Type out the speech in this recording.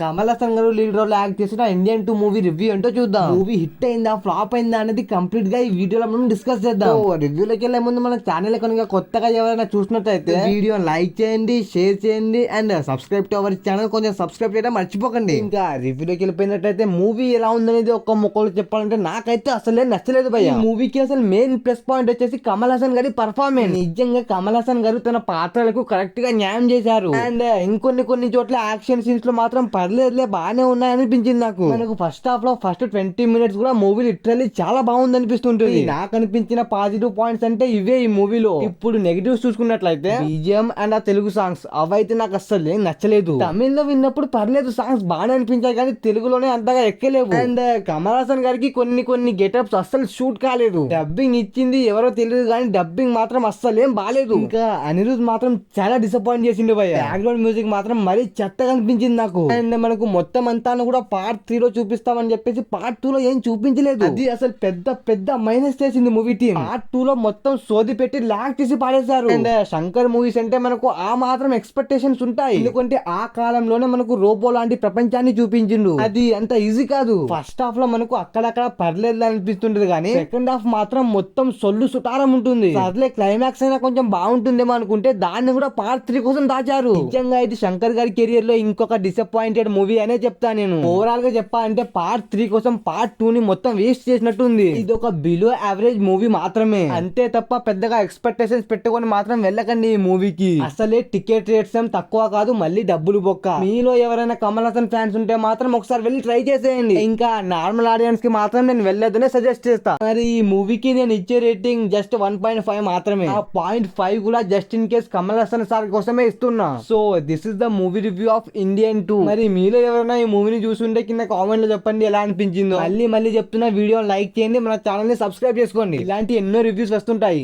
కమల్ హాసన్ గారు lead role act చేసిన Indian 2 movie review ఏంటో చూద్దాం. మూవీ హిట్ అయిందా ఫ్లాప్ అయిందా అనేది కంప్లీట్ గా ఈ వీడియోలో మనం డిస్కస్ చేద్దాం. రివ్యూలోకి వెళ్లే ముందు మన ఛానల్ కనుక కొత్తగా ఎవరైనా చూసినట్టయితే వీడియో లైక్ చేయండి, షేర్ చేయండి and subscribe to our channel. కొంచెం సబ్స్క్రైబ్ చేయడం మర్చిపోకండి. ఇంకా రివ్యూలోకి వెళ్ళిపోయినట్టయితే మూవీ ఎలా ఉందనేది ఒక్క ముక్కలు చెప్పాలంటే నాకైతే అసలే నచ్చలేదు భయ్య. మూవీకి అసలు మెయిన్ ప్లస్ పాయింట్ వచ్చేసి కమల్ హాసన్ గారి పర్ఫార్మెన్స్. నిజంగా కమల్ హాసన్ గారు తన పాత్రలకు కరెక్ట్ గా న్యాయం చేశారు. అండ్ ఇంకొన్ని చోట్ల యాక్షన్ సీన్స్ లో మాత్రం పర్లేదులే బాగానే ఉన్నాయనిపించింది నాకు. మనకు ఫస్ట్ హాఫ్ లో ఫస్ట్ 20 minutes కూడా మూవీ లిటరల్లీ చాలా బాగుంది అనిపిస్తుంటుంది. నాకు అనిపించిన పాజిటివ్ పాయింట్స్ అంటే ఇవే ఈ మూవీలో. ఇప్పుడు నెగిటివ్స్ చూసుకున్నట్లయితే బీజిఎం అండ్ ఆ తెలుగు సాంగ్స్ అవైతే నాకు అస్సలు నచ్చలేదు. తమిళ్లో విన్నప్పుడు పర్లేదు, సాంగ్స్ బాగానే అనిపించాయి కానీ తెలుగులోనే అంతగా ఎక్కలేవు. అండ్ కమల్ హాసన్ గారికి కొన్ని గెటప్స్ అస్సలు షూట్ కాలేదు. డబ్బింగ్ ఇచ్చింది ఎవరో తెలియదు కానీ డబ్బింగ్ మాత్రం అస్సలు ఏం బాలేదు. ఇంకా అనిరుద్ మాత్రం చాలా డిసప్పాయింట్ చేసిండు భయ్య. బ్యాక్గ్రౌండ్ మ్యూజిక్ మాత్రం మరీ చెత్తగా అనిపించింది నాకు. అండ్ మనకు మొత్తం అంతా కూడా పార్ట్ 3 లో చూపిస్తామని చెప్పేసి పార్ట్ 2 లో ఏం చూపించలేదు. అది అసలు పెద్ద మైనస్ చేసింది మూవీ టీమ్. పార్ట్ 2 లో మొత్తం సోది పెట్టి లాగ్ తీసి పాడేశారు. అండ్ శంకర్ మూవీస్ అంటే మనకు ఆ మాత్రం ఎక్స్పెక్టేషన్స్ ఉంటాయి, ఎందుకంటే ఆ కాలంలోనే మనకు రోబో లాంటి ప్రపంచాన్ని చూపించిండు. అది అంత ఈజీ కాదు. ఫస్ట్ హాఫ్ లో మనకు అక్కడక్కడ పర్లేదు అనిపిస్తుంటది కానీ సెకండ్ హాఫ్ మాత్రం మొత్తం సొల్లు సుటారం ఉంటుంది. అసలే క్లైమాక్స్ అయినా కొంచెం బాగుంటుందేమో అనుకుంటే దాన్ని కూడా పార్ట్ 3 కోసం దాచారు. నిజంగా ఇది శంకర్ గారి కెరియర్ లో ఇంకొక డిసప్పాయింటెడ్ మూవీ అనే చెప్తా నేను. ఓవరాల్ గా చెప్పాలంటే పార్ట్ 3 కోసం పార్ట్ 2 ని మొత్తం వేస్ట్ చేసినట్టుంది. ఇది ఒక బిలో యావరేజ్ మూవీ మాత్రమే, అంతే తప్ప పెద్దగా ఎక్స్పెక్టేషన్స్ పెట్టుకొని మాత్రం వెళ్ళకండి ఈ మూవీకి. అసలే టికెట్ రేట్స్ ఏం తక్కువ కాదు, మళ్ళీ డబ్బులు బొక్క. మీలో ఎవరైనా కమల్ హాసన్ ఫ్యాన్స్ ఉంటే మాత్రం ఒకసారి వెళ్ళి ట్రై చేసేయండి. ఇంకా నార్మల్ ఆడియన్స్ కి మాత్రం నేను వెళ్ళొద్దనే సజెస్ట్ చేస్తా. మరి ఈ మూవీకి నేను ఇచ్చే రేటింగ్ జస్ట్ 1.5 మాత్రమే. ఆ 0.5 కూడా just in case Kamal Haasan sir కోసమే ఇస్తున్నా. So this is the movie review of Indian 2. మరి మీలో ఎవరైనా ఈ మూవీని చూసుంటే కింద కామెంట్ లో చెప్పండి ఎలా అనిపించిందో. మళ్ళీ చెప్తున్నా, వీడియో లైక్ చేయండి, మన ఛానల్ ని సబ్స్క్రైబ్ చేసుకోండి. ఇలాంటి ఎన్నో రివ్యూస్ వస్తుంటాయి.